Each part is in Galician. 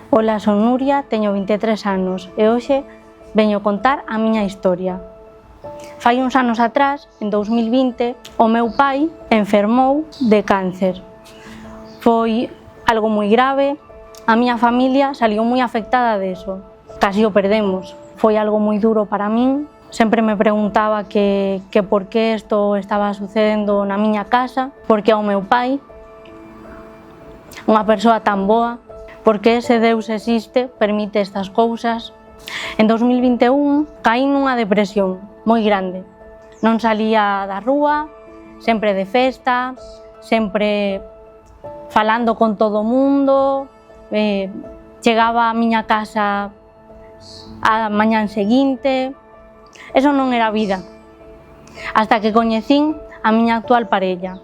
Ola, son Nuria, teño 23 anos e hoxe veño contar a miña historia. Fai uns anos atrás, en 2020, o meu pai enfermou de cáncer. Foi algo moi grave, a miña familia saliu moi afectada deso. Casi o perdemos. Foi algo moi duro para min. Sempre me preguntaba que por que isto estaba sucedendo na miña casa, porque ao meu pai, unha persoa tan boa, porque ese Deus existe, permite estas cousas. En 2021 caí nunha depresión moi grande. Non salía da rúa, sempre de festa, sempre falando con todo o mundo, chegaba á miña casa a mañán seguinte. Eso non era vida. Hasta que coñecín a miña actual parella,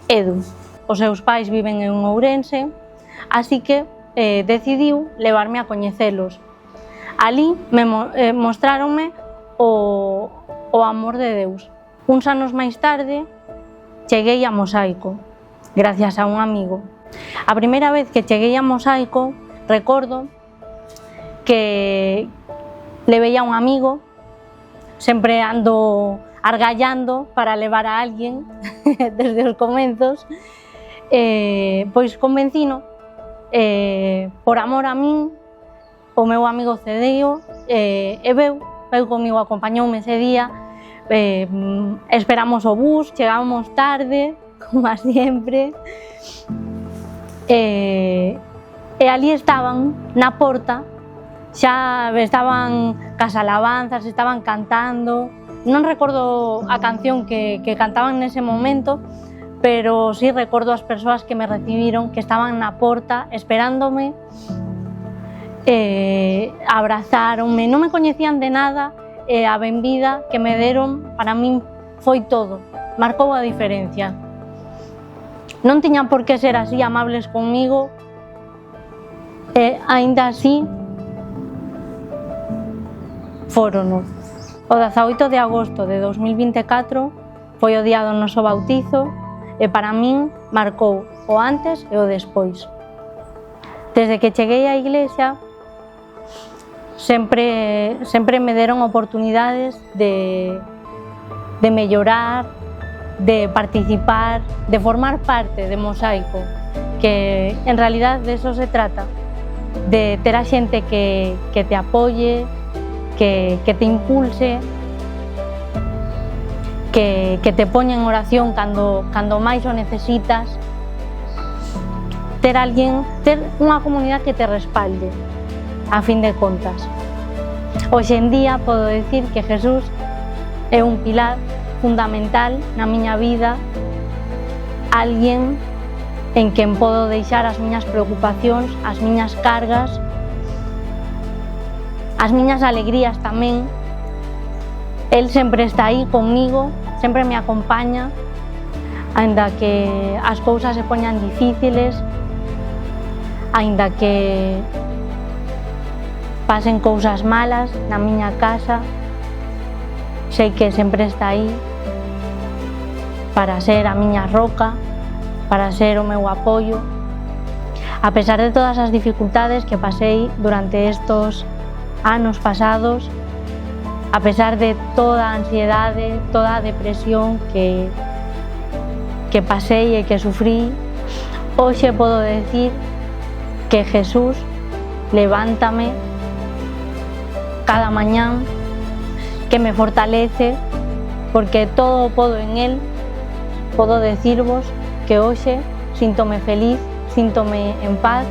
Edu. Os seus pais viven en Ourense, así que decidiu levarme a coñecelos. Alí mostráronme o amor de Deus. Uns anos máis tarde cheguei a Mosaico, gracias a un amigo. A primeira vez que cheguei a Mosaico, recordo que levei a un amigo, sempre ando argallando para levar a alguén desde os comenzos, pois convencino, por amor a min, o meu amigo cedeu e veu comigo, acompañoume ese día, esperamos o bus, chegamos tarde, como sempre, e ali estaban na porta, xa estaban cas alabanzas, estaban cantando. Non recordo a canción que cantaban nese momento, pero sí recordo as persoas que me recibiron, que estaban na porta esperándome, abrazáronme, non me coñecían de nada, e a benvida que me deron para min foi todo, marcou a diferencia. Non tiñan por que ser así amables comigo, e aínda así fórono. O 18 de agosto de 2024 foi o día do noso bautizo e para min marcou o antes e o despois. Desde que cheguei á iglesia sempre me deron oportunidades de mellorar, de participar, de formar parte de Mosaico, que en realidad de eso se trata, de ter a xente que te apoye, que te impulse, que te poña en oración cando máis o necesitas, ter unha comunidade que te respalde, a fin de contas. Hoxe en día podo decir que Jesús é un pilar fundamental na miña vida, alguén en quen podo deixar as miñas preocupacións, as miñas cargas, as miñas alegrías tamén. El sempre está aí comigo, sempre me acompaña, aínda que as cousas se poñan difíciles, aínda que pasen cousas malas na miña casa, sei que sempre está aí para ser a miña roca, para ser o meu apoio. A pesar de todas as dificultades que pasei durante estos anos pasados, a pesar de toda a ansiedade, toda a depresión que pasei e que sufrí, hoxe podo decir que Jesús levántame cada mañán, que me fortalece, porque todo o podo en Él. Podo decirvos que hoxe síntome feliz, síntome en paz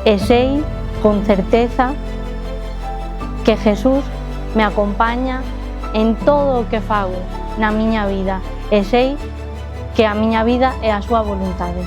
e sei con certeza que Jesús me acompaña en todo o que fago na miña vida e sei que a miña vida é a súa voluntade.